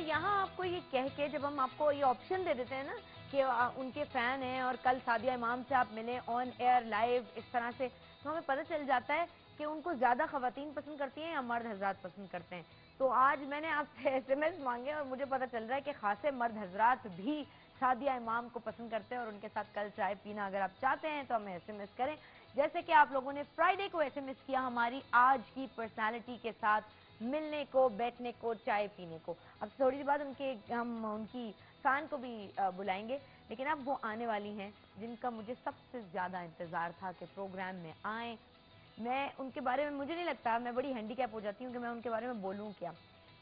यहाँ आपको ये कह के जब हम आपको ये ऑप्शन दे देते हैं ना कि उनके फैन हैं और कल सादिया इमाम से आप मिले ऑन एयर लाइव इस तरह से, तो हमें पता चल जाता है कि उनको ज्यादा खवातीन पसंद करती हैं या मर्द हजरात पसंद करते हैं। तो आज मैंने आपसे SMS मांगे और मुझे पता चल रहा है कि खासे मर्द हजरात भी सादिया इमाम को पसंद करते हैं और उनके साथ कल चाय पीना अगर आप चाहते हैं तो हमें SMS करें, जैसे कि आप लोगों ने फ्राइडे को SMS किया हमारी आज की पर्सनालिटी के साथ मिलने को, बैठने को, चाय पीने को। अब थोड़ी देर बाद हम उनकी फैन को भी बुलाएंगे, लेकिन अब वो आने वाली हैं जिनका मुझे सबसे ज्यादा इंतजार था कि प्रोग्राम में आए। मैं उनके बारे में, मुझे नहीं लगता, मैं बड़ी हैंडीकैप हो जाती हूँ कि मैं उनके बारे में बोलूँ क्या।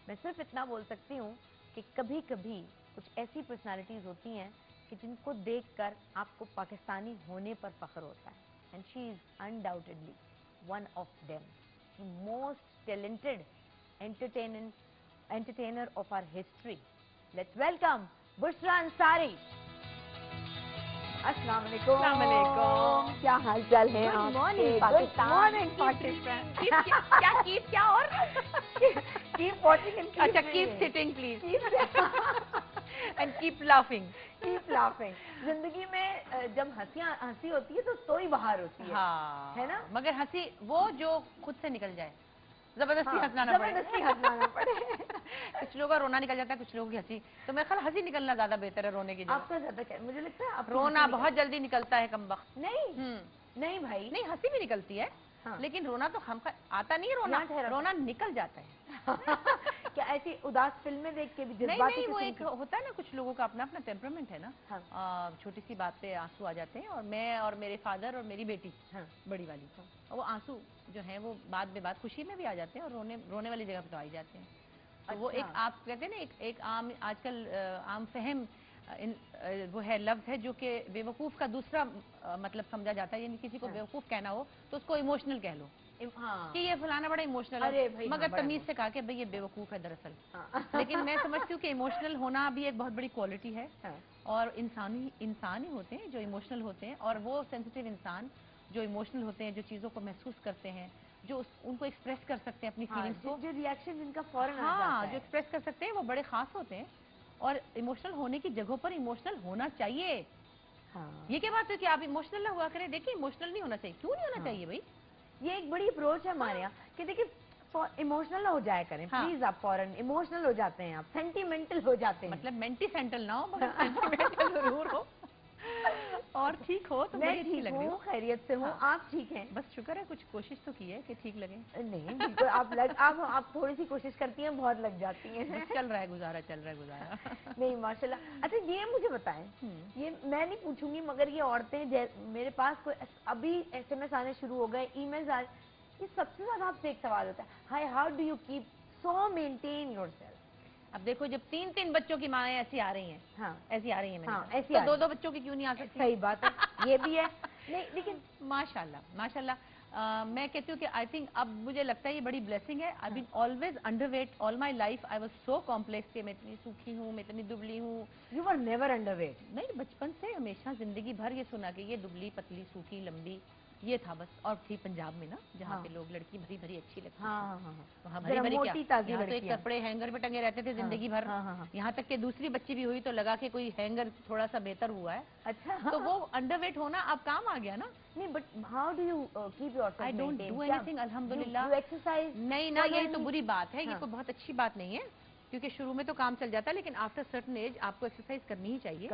मैं सिर्फ इतना बोल सकती हूँ कि कभी कभी कुछ ऐसी पर्सनालिटीज होती हैं कि जिनको देखकर आपको पाकिस्तानी होने पर फख्र होता है, and she is undoubtedly one of them, most talented entertainer of our history. Let's welcome Bushra Ansari. अस्सलाम वालेकुम। क्या हाल चाल है? Good morning Pakistan. Good morning Pakistan. क्या और कीप वॉचिंग एंड अच्छा keep sitting please and keep laughing. जिंदगी में जब हंसी होती है तो सोई बाहर होती है, हाँ, है ना? मगर हंसी वो जो खुद से निकल जाए, जबरदस्ती हंसना पड़े। कुछ लोगों का रोना निकल जाता है, कुछ लोगों की हंसी, तो मेरे ख्याल हंसी निकलना ज्यादा बेहतर है रोने की जगह। आपका ज्यादा मुझे लगता है रोना बहुत जल्दी निकलता है कमबख्त। नहीं भाई, नहीं हंसी भी निकलती है, लेकिन रोना तो हम आता नहीं है, रोना निकल जाता है। क्या ऐसी उदास फिल्में देख के भी? नहीं, वो एक होता है ना, कुछ लोगों का अपना अपना टेम्परामेंट है ना। छोटी सी बात पे आंसू आ जाते हैं, और मैं और मेरे फादर और मेरी बेटी बड़ी वाली, वो आंसू जो है वो बाद में बात खुशी में भी आ जाते हैं और रोने वाली जगह पे तो आ ही जाते हैं। तो वो एक आप कहते हैं ना, एक आम आजकल आम फहम वो है, लफ्ज है जो कि बेवकूफ का दूसरा मतलब समझा जाता है, यानी किसी को बेवकूफ कहना हो तो उसको इमोशनल कह लो, कि ये फलाना बड़ा इमोशनल है, मगर तमीज से कहा कि भाई ये बेवकूफ है दरअसल। लेकिन मैं समझती हूँ कि इमोशनल होना भी एक बहुत बड़ी क्वालिटी है, और इंसान ही होते हैं जो इमोशनल होते हैं, और वो सेंसिटिव इंसान जो इमोशनल होते हैं, जो चीजों को महसूस करते हैं, जो उनको एक्सप्रेस कर सकते हैं अपनी फीलिंग्स को, जो रिएक्शन जिनका फौरन आ जाता है, जो एक्सप्रेस कर सकते हैं, वो बड़े खास होते हैं। और इमोशनल होने की जगहों पर इमोशनल होना चाहिए। ये क्या बात है कि आप इमोशनल ना हुआ करें? देखिए इमोशनल नहीं होना चाहिए, क्यों नहीं होना चाहिए भाई? ये एक बड़ी अप्रोच है हमारे यहाँ कि देखिए इमोशनल ना हो जाया करें प्लीज। आप फौरन इमोशनल हो जाते हैं, आप सेंटिमेंटल हो जाते हैं, मतलब मेंटल ना हो मगर सेंटिमेंटल जरूर हो और ठीक हो तो मैं ठीक हूँ, खैरियत से हूँ। आप ठीक हैं? बस शुक्र है, कुछ कोशिश तो की है कि ठीक लगे। नहीं बिल्कुल, आप थोड़ी सी कोशिश करती हैं, बहुत लग जाती हैं। चल रहा है गुजारा नहीं माशाल्लाह। अच्छा ये मुझे बताएं, ये मैं नहीं पूछूंगी मगर ये औरतें, मेरे पास कोई अभी SMS आने शुरू हो गए, ईमेल्स आ, ये सबसे ज्यादा आपसे एक सवाल होता है, hi how do you keep so maintain yourself? अब देखो, जब 3 बच्चों की माएँ ऐसी आ रही हैं, ऐसी आ रही हैं, ऐसी तो 2 बच्चों की क्यों नहीं आ सकती? सही बात है, ये भी है। नहीं लेकिन माशाल्लाह मैं कहती हूँ कि आई थिंक अब मुझे लगता है ये बड़ी ब्लेसिंग है। I been always underweight all my life, I was so complex कि मैं इतनी सूखी हूँ, मैं इतनी दुबली हूँ। You were never underweight? नहीं, बचपन से हमेशा जिंदगी भर ये सुना कि ये दुबली पतली सूखी लंबी, ये था बस। और थी पंजाब में ना, जहाँ पे लोग लड़की भरी भरी अच्छी लगती है, भरी भरी क्या, यहाँ तो एक कपड़े हैंगर पे टंगे रहते थे जिंदगी भर। यहाँ तक कि दूसरी बच्ची भी हुई तो लगा के कोई हैंगर थोड़ा सा बेहतर हुआ है। अच्छा, तो वो अंडरवेट होना अब काम आ गया ना। नहीं but how do you keep yourself? I don't do anything अल्हम्दुलिल्लाह। You exercise? नहीं ना, यही तो बुरी बात है, ये कोई बहुत अच्छी बात नहीं है, क्योंकि शुरू में तो काम चल जाता है, लेकिन आफ्टर सर्टन एज आपको एक्सरसाइज करनी ही चाहिए,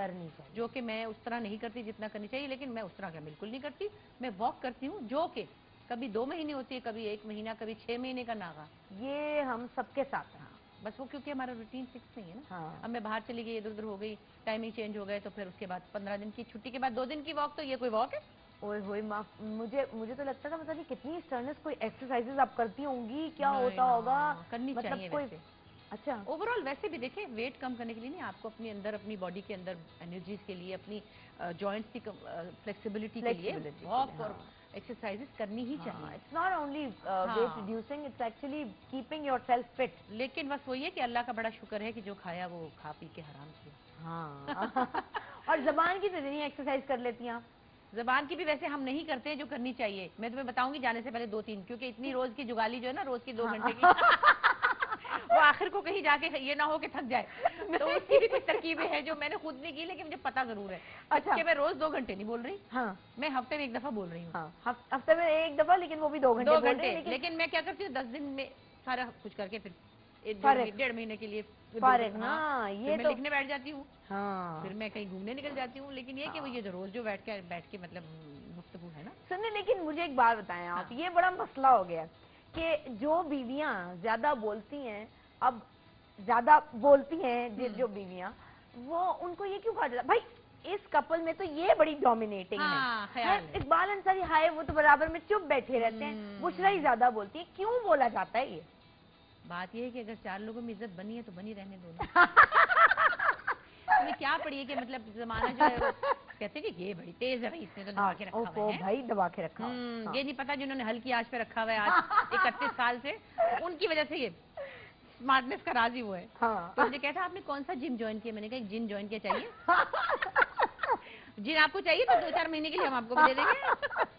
जो कि मैं उस तरह नहीं करती जितना करनी चाहिए। लेकिन मैं उस तरह का बिल्कुल नहीं करती, मैं वॉक करती हूँ, जो कि कभी 2 महीने होती है, कभी 1 महीना, कभी 6 महीने का नागा। ये हम सबके साथ हैं। बस वो क्योंकि हमारा रूटीन फिक्स नहीं है ना। अब मैं बाहर चली गई, इधर उधर हो गई, टाइमिंग चेंज हो गए, तो फिर उसके बाद 15 दिन की छुट्टी के बाद 2 दिन की वॉक, तो ये कोई वॉक है? ओए होए माफ, मुझे तो लगता था मतलब नहीं कितनी स्टर्नेस कोई एक्सरसाइजेज आप करती होंगी, क्या होता होगा? करनी चाहिए वैसे। अच्छा, ओवरऑल वैसे भी देखिए, वेट कम करने के लिए नहीं, आपको अपने अंदर, अपनी बॉडी के अंदर एनर्जीज के लिए, अपनी जॉइंट्स की फ्लेक्सिबिलिटी के लिए वॉक और एक्सरसाइजेस करनी ही चाहिए। It's not only weight reducing, it's actually keeping yourself fit. लेकिन बस वही है कि अल्लाह का बड़ा शुक्र है कि जो खाया वो खा पी के हराम किया। हाँ और जबान की तो नहीं एक्सरसाइज कर लेती हैं आप? जबान की भी वैसे हम नहीं करते हैं जो करनी चाहिए। मैं तुम्हें बताऊंगी जाने से पहले 2-3, क्योंकि इतनी रोज की जुगाली जो है ना, रोज की 2 घंटे की वो आखिर को कहीं जाके ये ना हो कि थक जाए। तो उसकी भी कुछ तरकीबें हैं जो मैंने खुद नहीं की, लेकिन मुझे पता जरूर है। अच्छा, कि मैं रोज 2 घंटे नहीं बोल रही। हाँ, मैं हफ्ते में 1 दफा बोल रही हूँ। हाँ, हफ्ते में 1 दफा, लेकिन वो भी 2 घंटे 2 घंटे। लेकिन मैं क्या करती हूँ, 10 दिन में सारा कुछ करके फिर 1-1.5 महीने के लिए हाँ, ये मैं तो लिखने बैठ जाती हूँ। हाँ, फिर मैं कहीं घूमने निकल जाती हूँ। लेकिन ये कि वो ये जो रोज जो बैठ के मतलब गुफ्तगू है ना। सुनिए, लेकिन मुझे एक बात बताएं आप, ये बड़ा मसला हो गया कि जो बीवियां ज्यादा बोलती हैं, अब ज्यादा बोलती हैं जो बीवियां, वो उनको ये क्यों कहा जाता है भाई इस कपल में तो ये बड़ी डोमिनेटिंग है। इकबाल अंसारी हाय वो तो बराबर में चुप बैठे रहते हैं, बुशरा ही ज्यादा बोलती है, क्यों बोला जाता है ये? बात ये है कि अगर 4 लोगों में इज्जत बनी है तो बनी रहने दो ना। तुम्हें क्या पड़ी है कि मतलब जमाना जो है कहते हैं कि ये बड़ी तेज है भाई, इसने तो दबा के रखा हुआ है। भाई दबा के रखा ये नहीं पता जिन्होंने हल्की आंच पे रखा हुआ है आज 31 साल से, उनकी वजह से ये स्मार्टनेस का राज ही वो है। तो मुझे कहता आपने कौन सा जिम ज्वाइन किया? मैंने कहा एक जिम ज्वाइन किया। चाहिए जिन आपको चाहिए तो 2-4 महीने के लिए हम आपको भी दे देंगे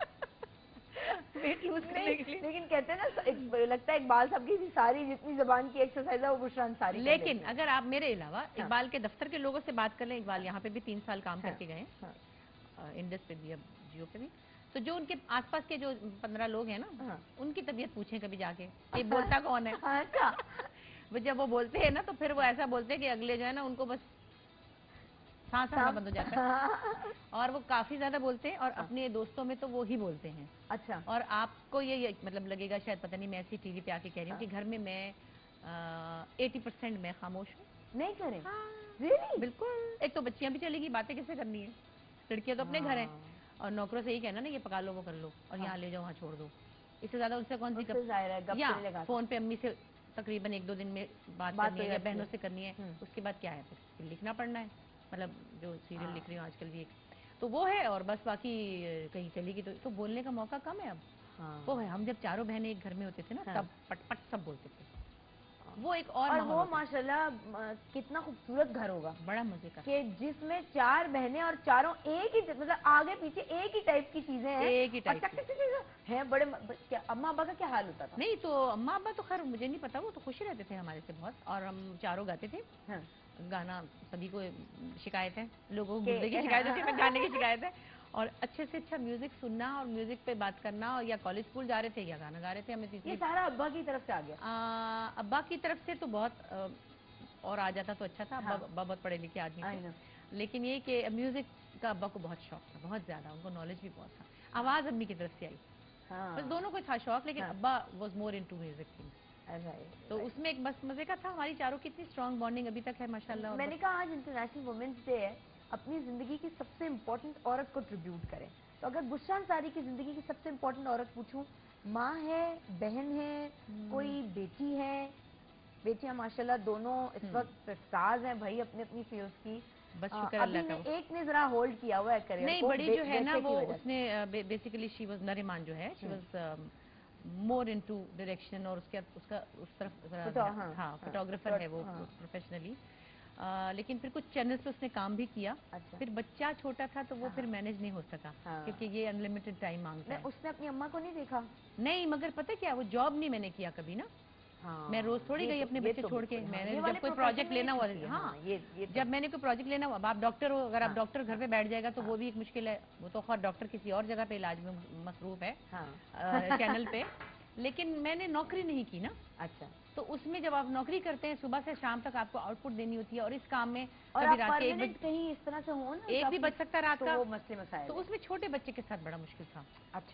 वेट लूज करने के लिए। लेकिन कहते हैं ना, लगता है इकबाल साहब की सारी जितनी जबान की एक्सरसाइज है वो बुशरा अंसारी। लेकिन अगर आप मेरे अलावा इकबाल के दफ्तर के लोगों से बात कर लें, इकबाल यहाँ पे भी 3 साल काम करके गए, इंडस पे भी, अब जियो पे भी, तो जो उनके आसपास के जो 15 लोग हैं ना, उनकी तबीयत पूछें कभी जाके, ये बोलता कौन है। वो जब वो बोलते हैं ना तो फिर वो ऐसा बोलते हैं कि अगले जो है ना उनको बस सांस आना बंद हो जाता है। और वो काफी ज्यादा बोलते हैं, और अपने दोस्तों में तो वो ही बोलते हैं। अच्छा। और आपको ये मतलब लगेगा शायद, पता नहीं मैं ऐसी टीवी पे आके कह रही हूँ कि घर में मैं 80% मैं खामोश हूँ। नहीं करें? really? बिल्कुल। एक तो बच्चियां भी चलेगी, बातें किससे करनी है, लड़कियां तो अपने घर हैं, और नौकरों से ही कहना ना ये पका लो वो कर लो और यहाँ ले जाओ वहाँ छोड़ दो, इससे ज्यादा उनसे कौन सी या फोन पे अम्मी से तकरीबन 1-2 दिन में बात करनी है या बहनों से करनी है, उसके बाद क्या है फिर लिखना पढ़ना है, मतलब जो सीरियल लिख रही हूँ आजकल भी एक तो वो है, और बस बाकी कहीं चलेगी तो बोलने का मौका कम है अब। वो है, हम जब चारों बहनें एक घर में होते थे ना तब पट सब बोलते थे, वो एक और वो माशाल्लाह कितना खूबसूरत घर होगा, बड़ा मजे का, कि जिसमें 4 बहनें और चारों एक ही मतलब आगे पीछे एक ही टाइप की चीजें हैं, एक ही टाइप हैं बड़े। क्या अम्मा अब्बा का क्या हाल होता था? नहीं तो अम्मा अब्बा तो खैर मुझे नहीं पता, वो तो खुश रहते थे हमारे से बहुत, और हम चारों गाते थे। गाना सभी को शिकायत है, लोगों को गुर्दे की शिकायत होती है, गाने की शिकायत है, और अच्छे से अच्छा म्यूजिक सुनना और म्यूजिक पे बात करना, और या कॉलेज स्कूल जा रहे थे या गाना गा रहे थे। हमें ये सारा अब्बा की तरफ से आ गया? अब्बा की तरफ से तो बहुत और आ जाता तो अच्छा था। अब्बा बहुत पढ़े लिखे आदमी थे, लेकिन ये कि म्यूजिक का अब्बा को बहुत शौक था, बहुत ज्यादा, उनको नॉलेज भी बहुत था। आवाज अम्मी की तरफ से आई, बस दोनों को था शौक, लेकिन अब्बा was more into music things. तो उसमें एक बस मजे का था, हमारी चारों की इतनी स्ट्रॉन्ग बॉन्डिंग अभी तक है माशाल्लाह। मैंने कहा आज इंटरनेशनल वुमेन्स डे है, अपनी जिंदगी की सबसे इम्पोर्टेंट औरत को ट्रिब्यूट करें, तो अगर बुशरा अंसारी की जिंदगी की सबसे इम्पोर्टेंट औरत पूछूं, माँ है, बहन है, कोई बेटी है? बेटियां माशाल्लाह दोनों इस वक्त साज हैं भाई अपनी अपनी फील्ड की, बस शुक्र अल्लाह का। एक ने जरा होल्ड किया हुआ है करियर नहीं, बड़ी जो है ना वो उसने बेसिकली शी वाज नरीमान जो है, she was more into direction, और उसका उस तरफ हाँ फोटोग्राफर है वो प्रोफेशनली, लेकिन फिर कुछ चैनल्स पे उसने काम भी किया। अच्छा। फिर बच्चा छोटा था तो वो फिर मैनेज नहीं हो सका, क्योंकि ये अनलिमिटेड टाइम मांगता है। उसने अपनी अम्मा को नहीं देखा? नहीं, मगर पता क्या, वो जॉब नहीं मैंने किया कभी ना। मैं रोज थोड़ी गई अपने बच्चे छोड़ के, मैंने जब कोई प्रोजेक्ट लेना हुआ, जब मैंने कोई प्रोजेक्ट लेना हुआ, आप डॉक्टर हो, अगर आप डॉक्टर घर पे बैठ जाएगा तो वो भी एक मुश्किल है, वो तो खैर डॉक्टर किसी और जगह पे इलाज में मसरूफ है चैनल पे, लेकिन मैंने नौकरी नहीं की ना। अच्छा। तो उसमें जब आप नौकरी करते हैं सुबह से शाम तक आपको आउटपुट देनी होती है, और इस काम में कभी रात के 1 बजे कहीं इस तरह से हो ना, एक भी बच सकता रात का, वो मसले मसाइल, तो उसमें छोटे बच्चे के साथ बड़ा मुश्किल था। अच्छा।